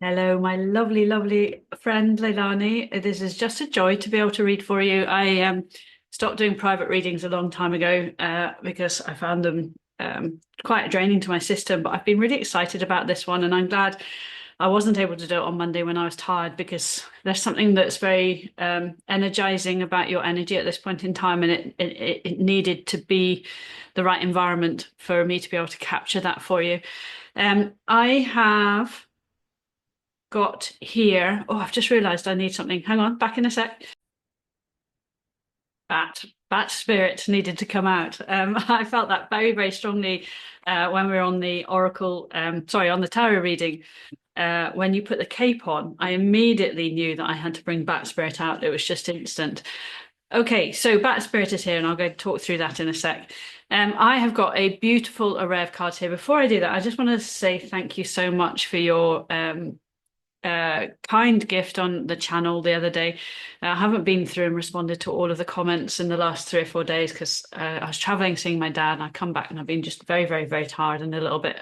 Hello, my lovely, lovely friend Leilani. This is just a joy to be able to read for you. I stopped doing private readings a long time ago because I found them quite draining to my system. But I've been really excited about this one, and I'm glad I wasn't able to do it on Monday when I was tired because there's something that's very energizing about your energy at this point in time, and it needed to be the right environment for me to be able to capture that for you. I have got here. Oh, I've just realized I need something. Hang on, back in a sec. Bat spirit needed to come out. I felt that very, very strongly when we were on the oracle, sorry, on the tarot reading. When you put the cape on, I immediately knew that I had to bring bat spirit out. It was just instant. Okay, so bat spirit is here, and I'll go talk through that in a sec. I have got a beautiful array of cards here. Before I do that, I just want to say thank you so much for your kind gift on the channel the other day. I haven't been through and responded to all of the comments in the last 3 or 4 days because I was traveling seeing my dad, and I come back and I've been just very, very, very tired and a little bit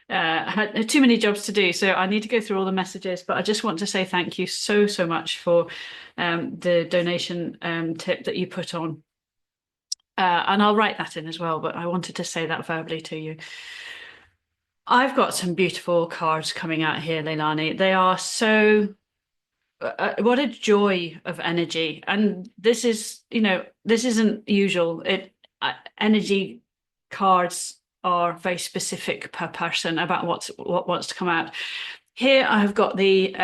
had too many jobs to do. So I need to go through all the messages, but I just want to say thank you so, so much for the donation tip that you put on. And I'll write that in as well, but I wanted to say that verbally to you. I've got some beautiful cards coming out here, Leilani. They are so what a joy of energy. And this is, this isn't usual. Energy cards are very specific per person about what wants to come out. Here I have got they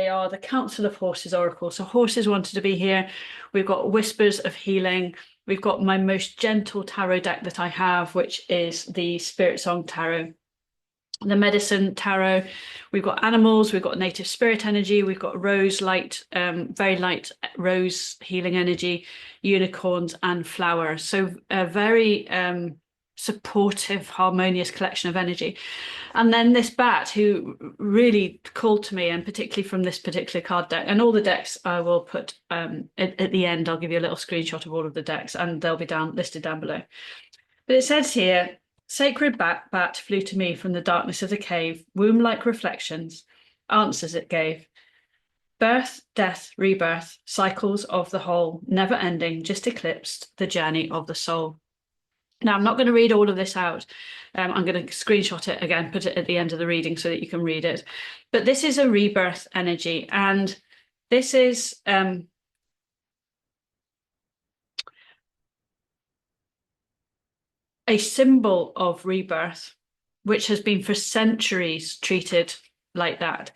are the Council of Horses Oracle. So horses wanted to be here. We've got Whispers of Healing. We've got my most gentle tarot deck that I have, which is the Spiritsong Tarot. The Medicine Tarot. We've got animals, we've got native spirit energy, we've got rose light, very light rose healing energy, unicorns, and flowers. So a very supportive, harmonious collection of energy. And then this bat who really called to me, and particularly from this particular card deck, and all the decks I will put at the end. I'll give you a little screenshot of all of the decks, and they'll be listed down below. But it says here, sacred bat flew to me from the darkness of the cave, womb-like reflections, answers it gave. Birth, death, rebirth, cycles of the whole, never ending, just eclipsed the journey of the soul. Now, I'm not going to read all of this out. I'm going to screenshot it again, put it at the end of the reading so that you can read it. But this is a rebirth energy, and this is a symbol of rebirth, which has been for centuries treated like that.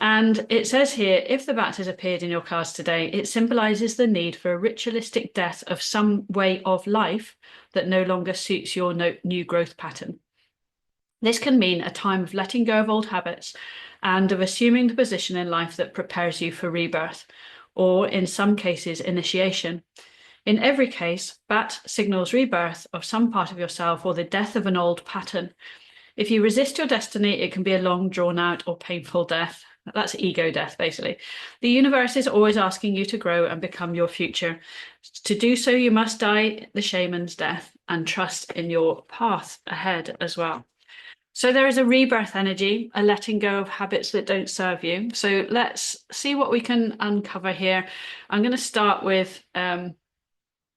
And it says here, if the bat has appeared in your cards today, it symbolizes the need for a ritualistic death of some way of life that no longer suits your new growth pattern. This can mean a time of letting go of old habits and of assuming the position in life that prepares you for rebirth, or in some cases, initiation. In every case, bat signals rebirth of some part of yourself or the death of an old pattern. If you resist your destiny, it can be a long, drawn out, or painful death. That's ego death, basically. The universe is always asking you to grow and become your future. To do so, you must die the shaman's death and trust in your path ahead as well. So there is a rebirth energy, a letting go of habits that don't serve you. So let's see what we can uncover here. I'm going to start with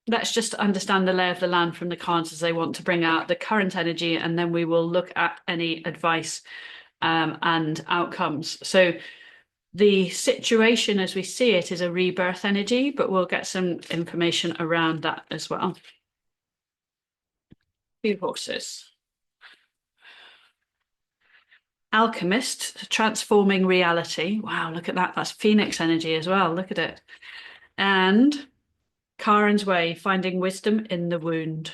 let's just understand the lay of the land from the cards as they want to bring out the current energy, and then we will look at any advice and outcomes. So the situation as we see it is a rebirth energy, but we'll get some information around that as well. Two horses. Alchemist, transforming reality. Wow, look at that. That's Phoenix energy as well. Look at it. And Karen's Way, finding wisdom in the wound.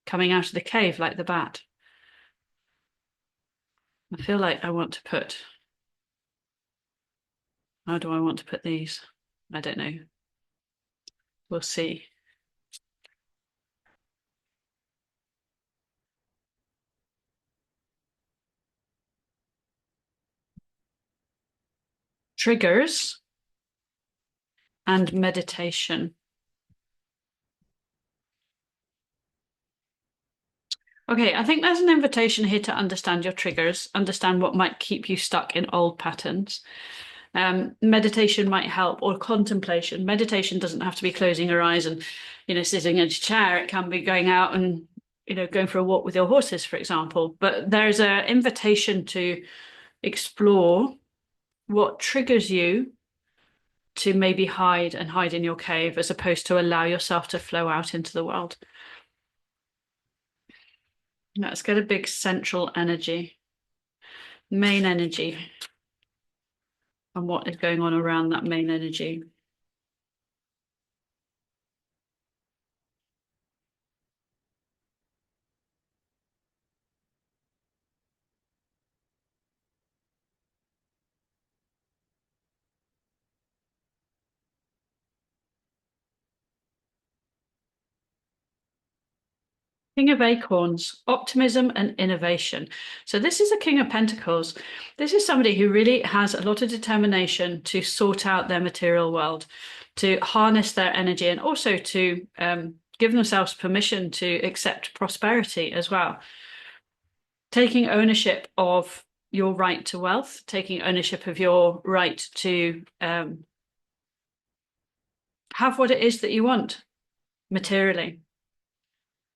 Coming out of the cave like the bat. I feel like I want to put, how do I want to put these? I don't know. We'll see. Triggers and meditation. Okay, I think there's an invitation here to understand your triggers, understand what might keep you stuck in old patterns. Meditation might help, or contemplation. Meditation doesn't have to be closing your eyes and, sitting in a chair. It can be going out and, going for a walk with your horses, for example. But there's an invitation to explore what triggers you to maybe hide in your cave, as opposed to allow yourself to flow out into the world. Let's get a big central energy, main energy, and what is going on around that main energy. King of Acorns, optimism and innovation. So this is a King of Pentacles. This is somebody who really has a lot of determination to sort out their material world, to harness their energy, and also to give themselves permission to accept prosperity as well. Taking ownership of your right to wealth, taking ownership of your right to have what it is that you want materially.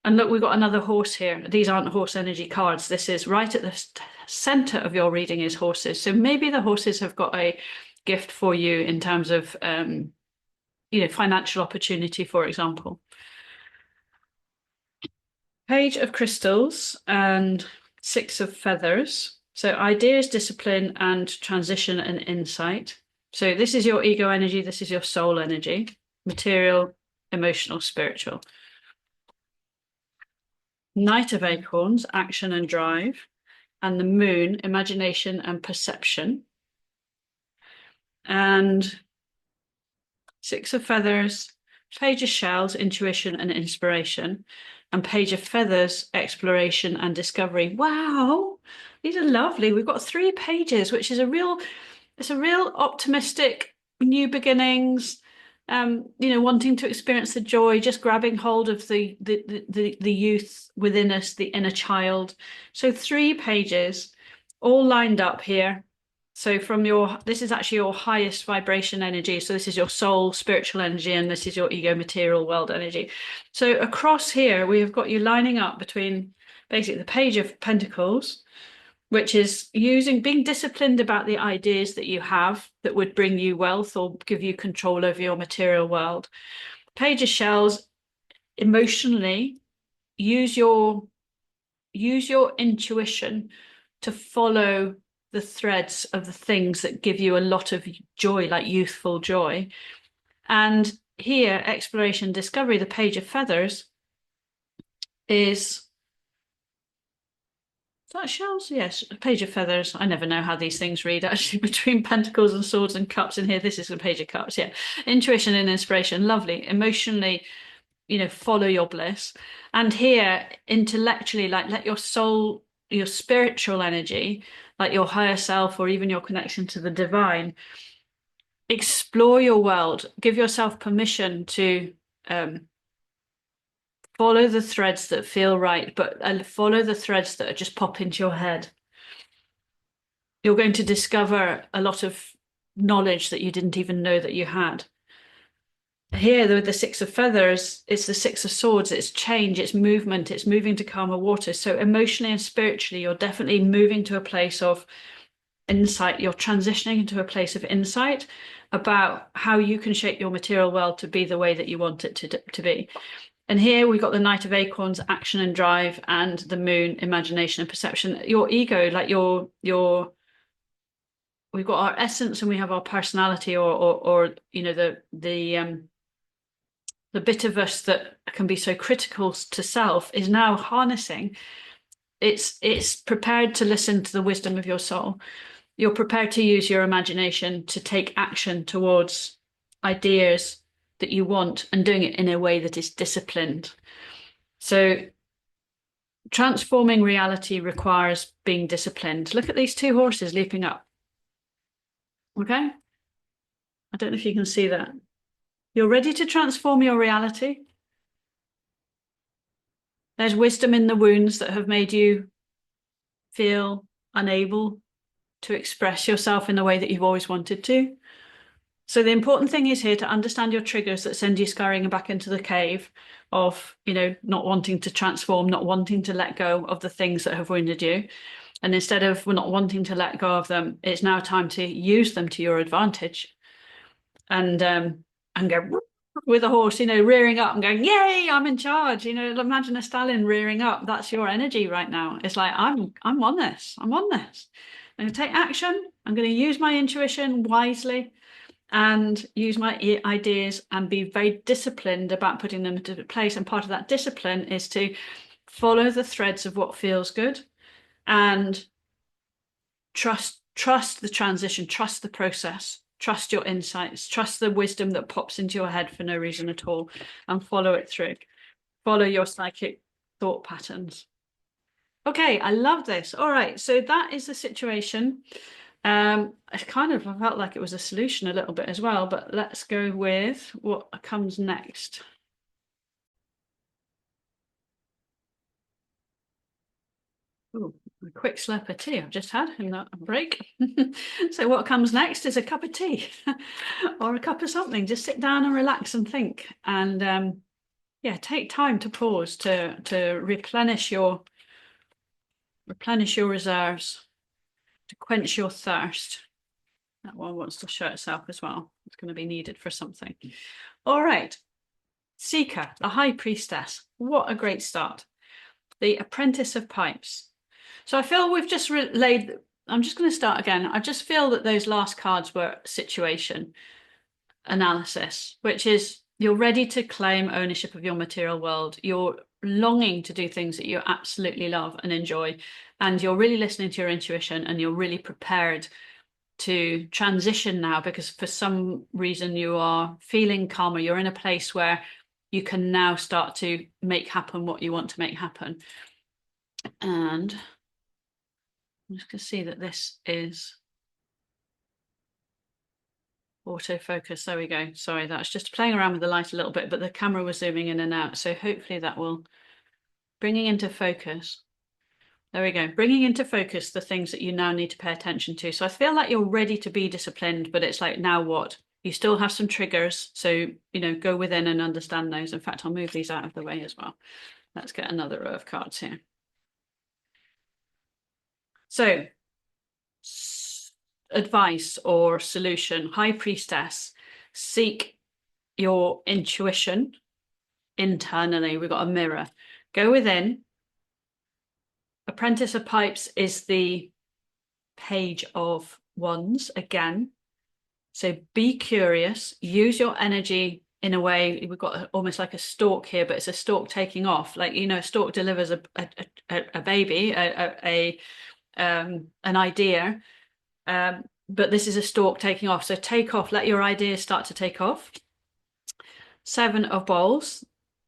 And look, we've got another horse here. These aren't horse energy cards. This is right at the center of your reading is horses. So maybe the horses have got a gift for you in terms of, financial opportunity, for example. Page of Crystals and Six of Feathers. So ideas, discipline, and transition and insight. So this is your ego energy. This is your soul energy. Material, emotional, spiritual. Knight of Acorns, action and drive, and the Moon, imagination and perception. And Six of Feathers, Page of Shells, intuition and inspiration, and Page of Feathers, exploration and discovery. Wow, these are lovely. We've got 3 pages, which is it's a real optimistic new beginnings. Wanting to experience the joy, just grabbing hold of the youth within us, the inner child. So 3 pages, all lined up here. So this is actually your highest vibration energy. So this is your soul, spiritual energy, and this is your ego, material world energy. So across here, we have got you lining up between basically the Page of Pentacles, which is being disciplined about the ideas that you have that would bring you wealth or give you control over your material world. Page of Shells, emotionally, use your intuition to follow the threads of the things that give you a lot of joy, like youthful joy. And here, exploration, discovery, the Page of Feathers is that shells? Yes, a Page of Feathers. I never know how these things read, actually, between Pentacles and Swords and Cups in here. This is a Page of Cups, yeah. Intuition and inspiration, lovely. Emotionally, follow your bliss. And here, intellectually, like let your soul, your spiritual energy, like your higher self or even your connection to the divine, explore your world. Give yourself permission to follow the threads that feel right, but follow the threads that just pop into your head. You're going to discover a lot of knowledge that you didn't even know that you had. Here, with the Six of Feathers, it's the Six of Swords, it's change, it's movement, it's moving to calmer waters. So emotionally and spiritually, you're definitely moving to a place of insight. You're transitioning into a place of insight about how you can shape your material world to be the way that you want it to be. And here we've got the Knight of Acorns, action and drive, and the Moon, imagination and perception. Your ego, like we've got our essence and we have our personality, or the bit of us that can be so critical to self is now harnessing. It's prepared to listen to the wisdom of your soul. You're prepared to use your imagination to take action towards ideas that you want, and doing it in a way that is disciplined. So transforming reality requires being disciplined. Look at these 2 horses leaping up. Okay? I don't know if you can see that. You're ready to transform your reality. There's wisdom in the wounds that have made you feel unable to express yourself in the way that you've always wanted to. So the important thing is here to understand your triggers that send you scurrying back into the cave of, not wanting to transform, not wanting to let go of the things that have wounded you. And instead of not wanting to let go of them, it's now time to use them to your advantage and go with a horse, rearing up and going, yay, I'm in charge. Imagine a stallion rearing up. That's your energy right now. It's like, I'm on this. I'm on this. I'm going to take action. I'm going to use my intuition wisely and use my ideas and be very disciplined about putting them into place. And part of that discipline is to follow the threads of what feels good and trust the transition, trust the process, trust your insights, trust the wisdom that pops into your head for no reason at all, and follow it through. Follow your psychic thought patterns. Okay, I love this. All right, so that is the situation. I felt like it was a solution a little bit as well, but let's go with what comes next. Ooh, a quick slurp of tea I've just had in that break. So what comes next is a cup of tea or a cup of something. Just sit down and relax and think, and take time to pause to replenish your reserves, to quench your thirst. That one wants to show itself as well. It's going to be needed for something. All right. Seeker, the High Priestess. What a great start. The Apprentice of Pipes. So I feel we've just laid. I'm just going to start again. I just feel that those last cards were situation analysis, which is you're ready to claim ownership of your material world. You're longing to do things that you absolutely love and enjoy. And you're really listening to your intuition and you're really prepared to transition now because for some reason you are feeling calmer. You're in a place where you can now start to make happen what you want to make happen. And I'm just going to see that this is autofocus. There we go. Sorry, that's just playing around with the light a little bit, but the camera was zooming in and out. So hopefully that will bringing into focus. There we go. Bringing into focus the things that you now need to pay attention to. So I feel like you're ready to be disciplined, but it's like, now what? You still have some triggers. So, go within and understand those. In fact, I'll move these out of the way as well. Let's get another row of cards here. So, advice or solution, High Priestess, seek your intuition internally. We've got a mirror. Go within. Apprentice of Pipes is the Page of Wands again. So be curious, use your energy in a way. We've got almost like a stalk here, but it's a stalk taking off. Like, a stalk delivers a baby, an idea. But this is a stalk taking off. So take off, let your ideas start to take off. Seven of Bowls.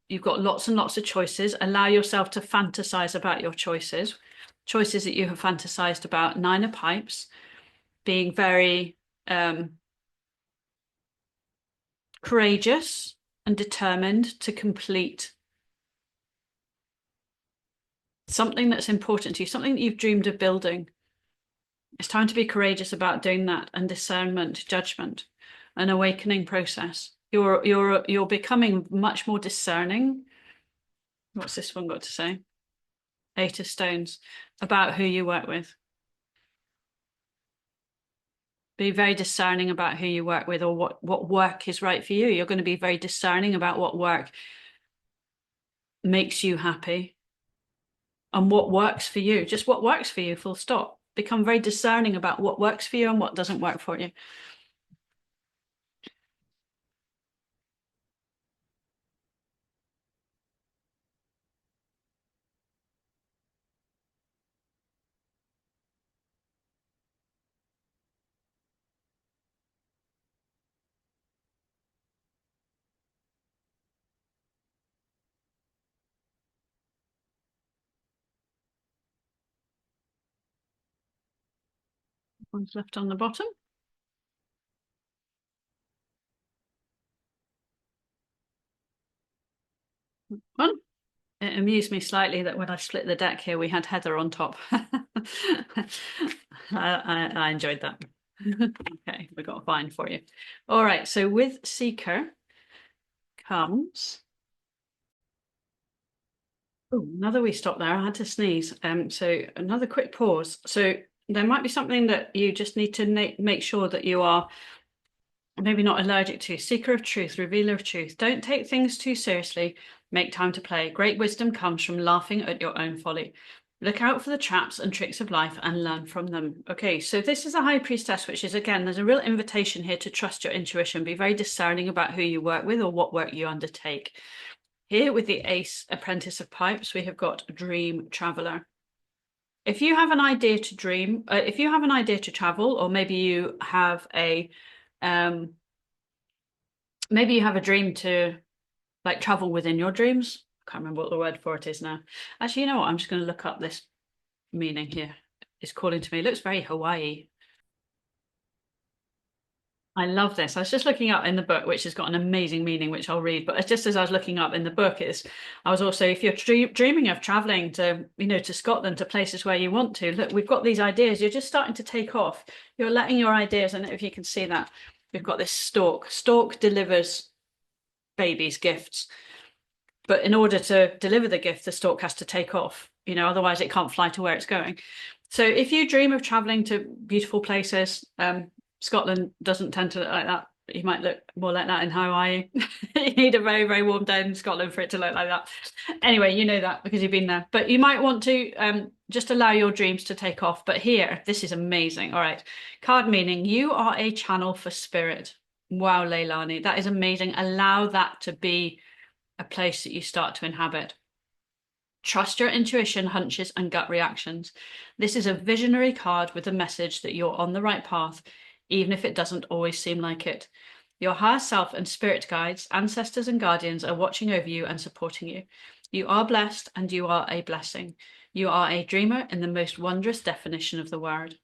You've got lots and lots of choices. Allow yourself to fantasize about your choices that you have fantasized about. Nine of Pipes, being very courageous and determined to complete something that's important to you, something that you've dreamed of building. It's time to be courageous about doing that, and discernment, judgment, an awakening process. You're becoming much more discerning. What's this one got to say? Eight of Stones, about who you work with. Be very discerning about who you work with or what work is right for you. You're going to be very discerning about what work makes you happy and what works for you. Just what works for you, full stop. Become very discerning about what works for you and what doesn't work for you. One's left on the bottom. One. It amused me slightly that when I split the deck here, we had Heather on top. I enjoyed that. Okay, we got a fine for you. All right, so with Seeker comes. Oh, another wee stop there. I had to sneeze. So another quick pause. So there might be something that you just need to make sure that you are maybe not allergic to. Seeker of truth, revealer of truth. Don't take things too seriously. Make time to play. Great wisdom comes from laughing at your own folly. Look out for the traps and tricks of life and learn from them. Okay, so this is a high priestess, which is, again, there's a real invitation here to trust your intuition. Be very discerning about who you work with or what work you undertake. Here with the Ace Apprentice of Pipes, we have got Dream Traveler. If you have an idea to dream, if you have an idea to travel, or maybe you have a dream to like travel within your dreams. I can't remember what the word for it is now. Actually, you know what? I'm just going to look up this meaning here. It's calling to me. It looks very Hawaii. I love this. I was just looking up in the book, which has got an amazing meaning, which I'll read. But just as I was looking up in the book, I was also, if you're dreaming of traveling to, to Scotland, to places where you want to, look, we've got these ideas. You're just starting to take off. You're letting your ideas, and if you can see that, we've got this stork. Stork delivers babies gifts. But in order to deliver the gift, the stork has to take off, otherwise it can't fly to where it's going. So if you dream of traveling to beautiful places, Scotland doesn't tend to look like that. You might look more like that in Hawaii. You need a very, very warm day in Scotland for it to look like that. Anyway, you know that because you've been there. But you might want to just allow your dreams to take off. But here, this is amazing. All right. Card meaning, you are a channel for spirit. Wow, Leilani, that is amazing. Allow that to be a place that you start to inhabit. Trust your intuition, hunches, and gut reactions. This is a visionary card with a message that you're on the right path, even if it doesn't always seem like it. Your higher self and spirit guides, ancestors, and guardians are watching over you and supporting you. You are blessed and you are a blessing. You are a dreamer in the most wondrous definition of the word.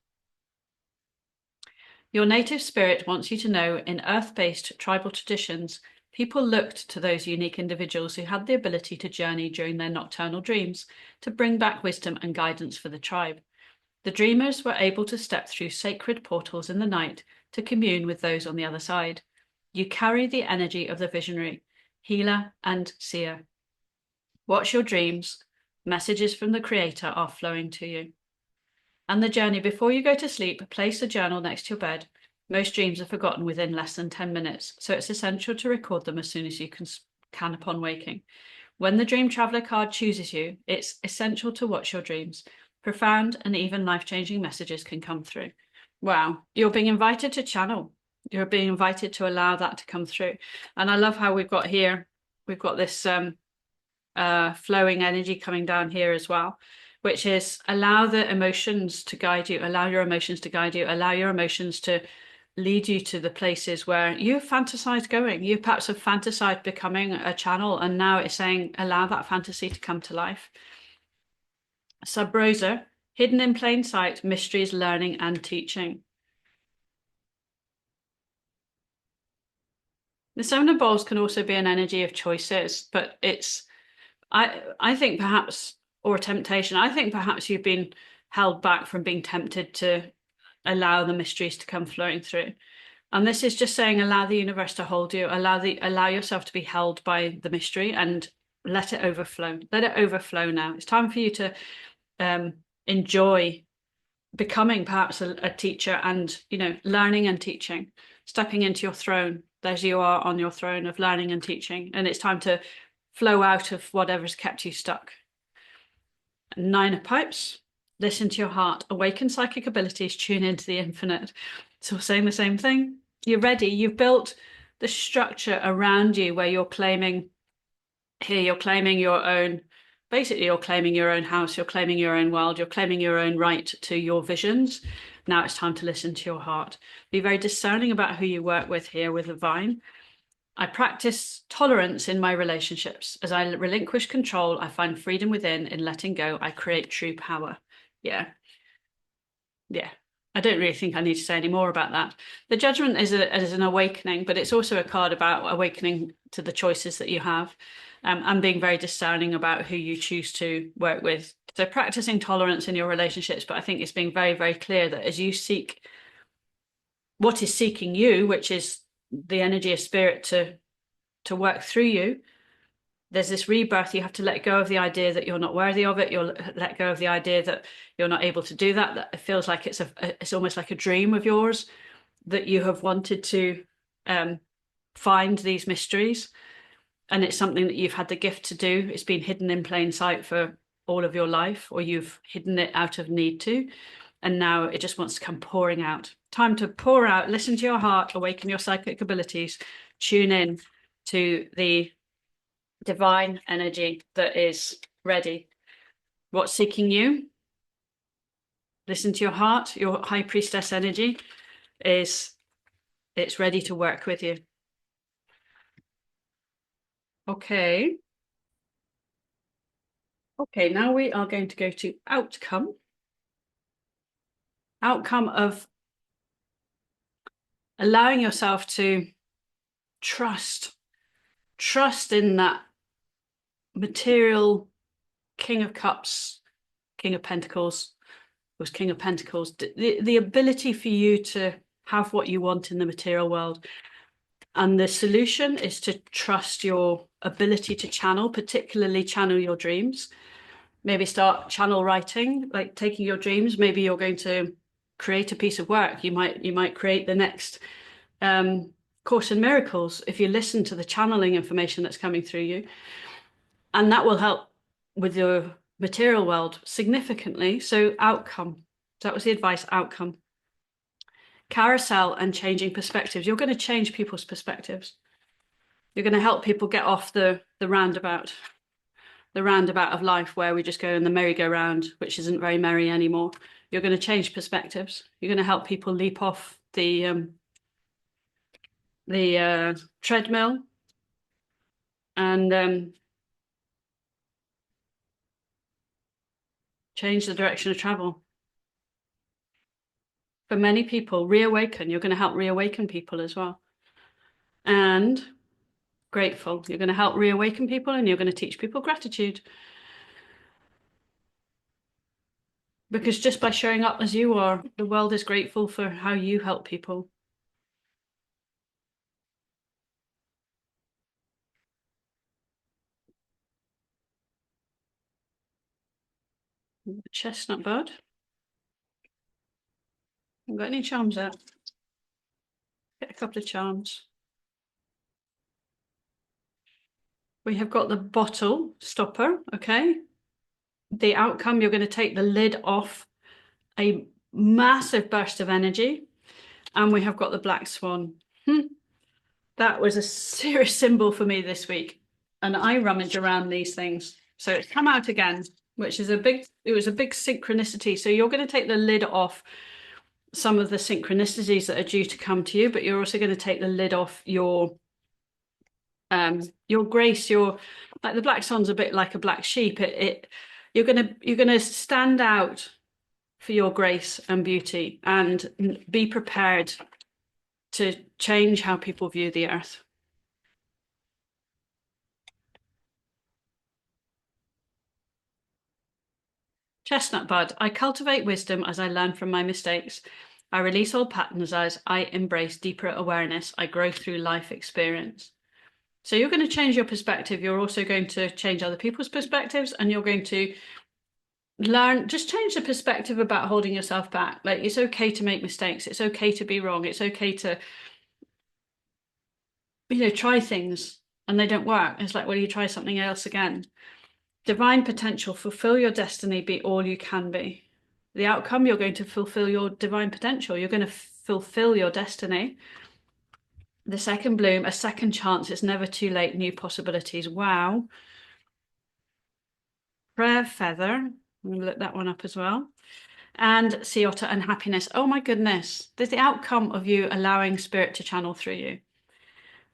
Your native spirit wants you to know in earth-based tribal traditions, people looked to those unique individuals who had the ability to journey during their nocturnal dreams to bring back wisdom and guidance for the tribe. The dreamers were able to step through sacred portals in the night to commune with those on the other side. You carry the energy of the visionary, healer, and seer. Watch your dreams. Messages from the Creator are flowing to you. And the journey before you go to sleep, place a journal next to your bed. Most dreams are forgotten within less than 10 minutes, so it's essential to record them as soon as you can upon waking. When the Dream Traveler card chooses you, it's essential to watch your dreams. Profound and even life-changing messages can come through. Wow, you're being invited to channel. You're being invited to allow that to come through. And I love how we've got this flowing energy coming down here as well, which is allow the emotions to guide you, allow your emotions to guide you, allow your emotions to lead you to the places where you've fantasized going. You perhaps have fantasized becoming a channel, and now it's saying allow that fantasy to come to life. Sub Rosa, hidden in plain sight, mysteries, learning, and teaching. The Seven of Bowls can also be an energy of choices, but I think perhaps, or temptation, I think perhaps you've been held back from being tempted to allow the mysteries to come flowing through. And this is just saying, allow the universe to hold you, allow yourself to be held by the mystery and let it overflow. Let it overflow now. It's time for you to enjoy becoming perhaps a teacher and, learning and teaching, stepping into your throne. There you are on your throne of learning and teaching. And it's time to flow out of whatever's kept you stuck. 9 of Pipes. Listen to your heart. Awaken psychic abilities. Tune into the infinite. So we're saying the same thing. You're ready. You've built the structure around you where you're claiming your own, basically you're claiming your own house, you're claiming your own world, you're claiming your own right to your visions. Now it's time to listen to your heart. Be very discerning about who you work with here with the vine. I practice tolerance in my relationships. As I relinquish control, I find freedom within. In letting go, I create true power. Yeah. I don't really think I need to say any more about that. The Judgment is an awakening, but it's also a card about awakening to the choices that you have, and being very discerning about who you choose to work with. So practicing tolerance in your relationships, but I think it's being very, very clear that as you seek what is seeking you, which is the energy of spirit to work through you, there's this rebirth. You have to let go of the idea that you're not worthy of it. You'll let go of the idea that you're not able to do that. That it feels like it's almost like a dream of yours that you have wanted to find these mysteries, and it's something that you've had the gift to do. It's been hidden in plain sight for all of your life, or you've hidden it out of need to, and now it just wants to come pouring out. Time to pour out. Listen to your heart. Awaken your psychic abilities. Tune in to the divine energy that is ready. What's seeking you? Listen to your heart. Your high priestess energy it's ready to work with you. Okay. Okay, now we are going to go to outcome. Outcome of allowing yourself to trust in that material King of Cups, King of Pentacles, was King of Pentacles, the ability for you to have what you want in the material world. And the solution is to trust your ability to channel, particularly channel your dreams. Maybe start channel writing, like taking your dreams. Maybe you're going to create a piece of work. You might create the next Course in Miracles if you listen to the channeling information that's coming through you. And that will help with your material world significantly. So outcome. That was the advice, outcome. Carousel and changing perspectives. You're going to change people's perspectives. You're going to help people get off the roundabout of life where we just go in the merry-go-round, which isn't very merry anymore. You're going to change perspectives. You're going to help people leap off the treadmill and change the direction of travel. For many people, reawaken. You're going to help reawaken people as well. And grateful. You're going to help reawaken people, and you're going to teach people gratitude. Because just by showing up as you are, the world is grateful for how you help people. Chestnut bud. I've got any charms out? Get a couple of charms. We have got the bottle stopper, okay? The outcome, you're going to take the lid off a massive burst of energy. And we have got the black swan. That was a serious symbol for me this week. And I rummage around these things. So it's come out again, which is it was a big synchronicity. So you're going to take the lid off some of the synchronicities that are due to come to you, but you're also going to take the lid off your grace, like the black swan's a bit like a black sheep. You're gonna stand out for your grace and beauty, and be prepared to change how people view the earth. Chestnut bud, I cultivate wisdom as I learn from my mistakes. I release old patterns as I embrace deeper awareness. I grow through life experience. So you're going to change your perspective. You're also going to change other people's perspectives, and you're going to just change the perspective about holding yourself back. Like, it's okay to make mistakes. It's okay to be wrong. It's okay to, try things and they don't work. It's like, well, you try something else again. Divine potential, fulfill your destiny, be all you can be. The outcome, you're going to fulfill your divine potential. You're going to fulfill your destiny. The second bloom, a second chance. It's never too late. New possibilities. Wow. Prayer feather. I'm going to look that one up as well. And sea otter and happiness. Oh my goodness. There's the outcome of you allowing spirit to channel through you.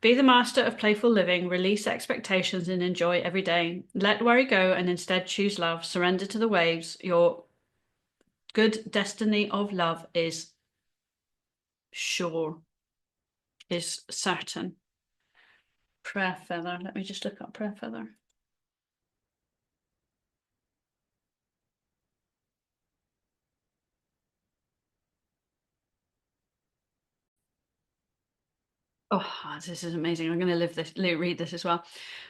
Be the master of playful living, release expectations and enjoy every day. Let worry go and instead choose love. Surrender to the waves. Your Good destiny of love is sure, is certain. Prayer feather. Let me just look up prayer feather. Oh, this is amazing. I'm going to read this as well.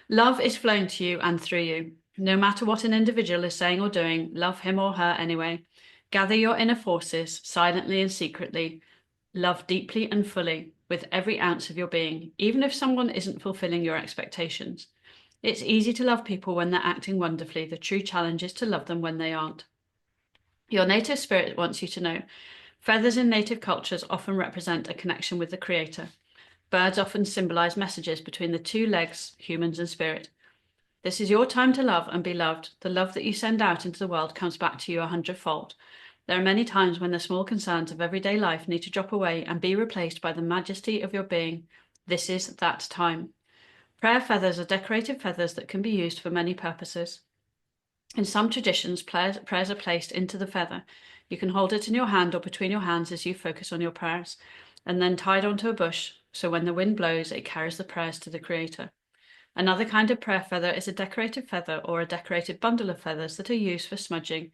Love is flowing to you and through you. No matter what an individual is saying or doing, love him or her anyway. Gather your inner forces silently and secretly. Love deeply and fully with every ounce of your being, even if someone isn't fulfilling your expectations. It's easy to love people when they're acting wonderfully. The true challenge is to love them when they aren't. Your native spirit wants you to know. Feathers in native cultures often represent a connection with the Creator. Birds often symbolize messages between the two legs, humans and spirit. This is your time to love and be loved. The love that you send out into the world comes back to you 100-fold. There are many times when the small concerns of everyday life need to drop away and be replaced by the majesty of your being. This is that time. Prayer feathers are decorative feathers that can be used for many purposes. In some traditions, prayers are placed into the feather. You can hold it in your hand or between your hands as you focus on your prayers, and then tied onto a bush, so when the wind blows, it carries the prayers to the Creator. Another kind of prayer feather is a decorated feather or a decorated bundle of feathers that are used for smudging,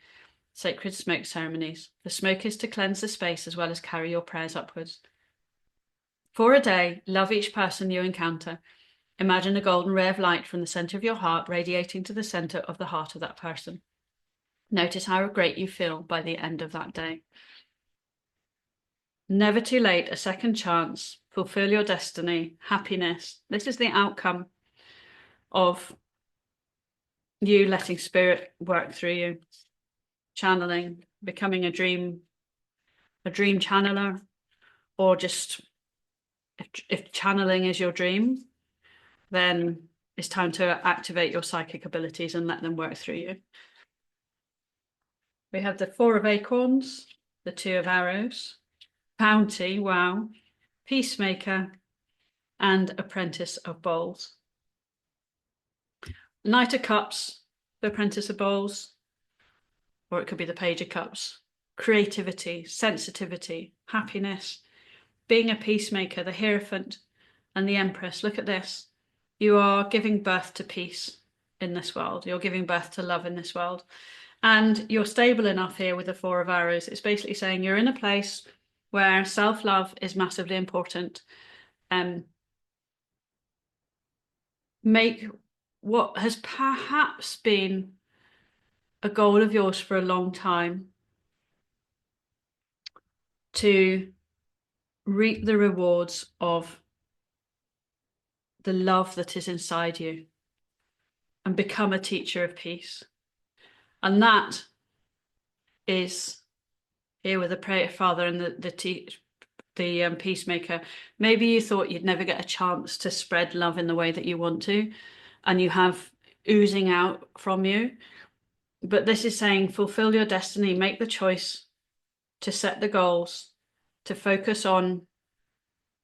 sacred smoke ceremonies. The smoke is to cleanse the space as well as carry your prayers upwards. For a day, love each person you encounter. Imagine a golden ray of light from the center of your heart radiating to the center of the heart of that person. Notice how great you feel by the end of that day. Never too late, a second chance, fulfill your destiny, happiness. This is the outcome of you letting spirit work through you, channeling, becoming a dream channeler, or just if channeling is your dream, then it's time to activate your psychic abilities and let them work through you. We have the Four of Acorns, the Two of Arrows, Bounty, wow, Peacemaker, and Apprentice of Bowls. Knight of Cups, the Apprentice of Bowls, or it could be the Page of Cups. Creativity, sensitivity, happiness, being a peacemaker, the Hierophant, and the Empress. Look at this. You are giving birth to peace in this world. You're giving birth to love in this world. And you're stable enough here with the Four of Arrows. It's basically saying you're in a place where self-love is massively important. Make what has perhaps been a goal of yours for a long time to reap the rewards of the love that is inside you and become a teacher of peace. And that is here with the prayer father and the peacemaker. Maybe you thought you'd never get a chance to spread love in the way that you want to, and you have oozing out from you. But this is saying fulfill your destiny, make the choice to set the goals, to focus on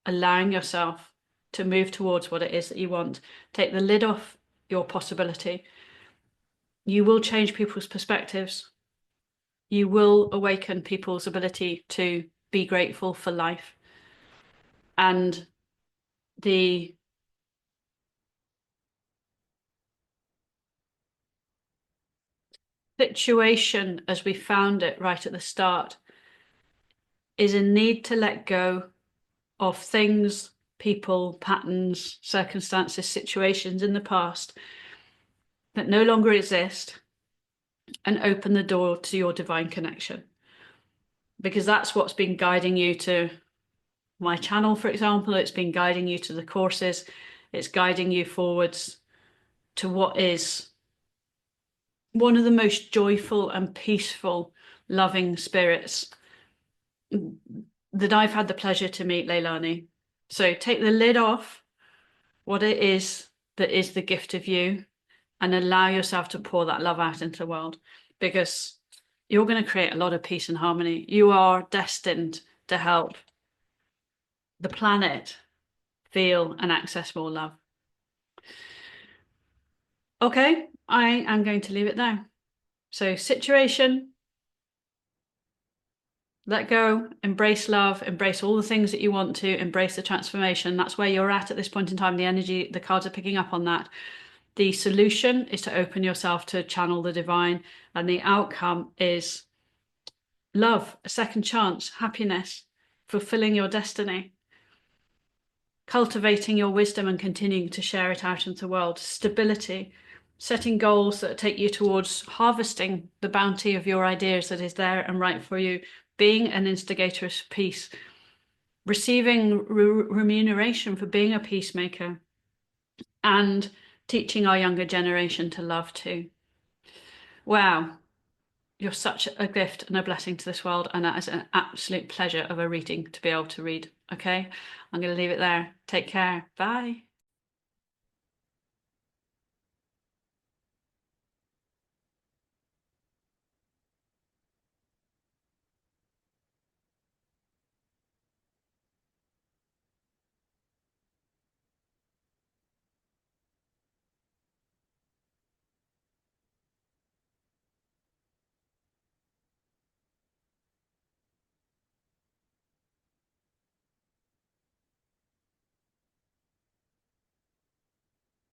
allowing yourself to move towards what it is that you want. Take the lid off your possibility. You will change people's perspectives. You will awaken people's ability to be grateful for life. And the situation as we found it right at the start is a need to let go of things, people, patterns, circumstances, situations in the past that no longer exist, and open the door to your divine connection. Because that's what's been guiding you to my channel, for example. It's been guiding you to the courses. It's guiding you forwards to what is one of the most joyful and peaceful, loving spirits that I've had the pleasure to meet, Leilani. So take the lid off what it is that is the gift of you and allow yourself to pour that love out into the world, because you're going to create a lot of peace and harmony. You are destined to help the planet feel and access more love. Okay, I am going to leave it there. So situation, Let go, embrace love, embrace all the things that you want to, embrace the transformation. That's where you're at this point in time. The energy, the cards are picking up on that. The solution is to open yourself to channel the divine, and the outcome is love, a second chance, happiness, fulfilling your destiny, cultivating your wisdom and continuing to share it out into the world, stability, setting goals that take you towards harvesting the bounty of your ideas that is there and right for you, being an instigator of peace, receiving remuneration for being a peacemaker, and teaching our younger generation to love too. Wow, you're such a gift and a blessing to this world, and that is an absolute pleasure of a reading to be able to read. Okay, I'm going to leave it there. Take care. Bye.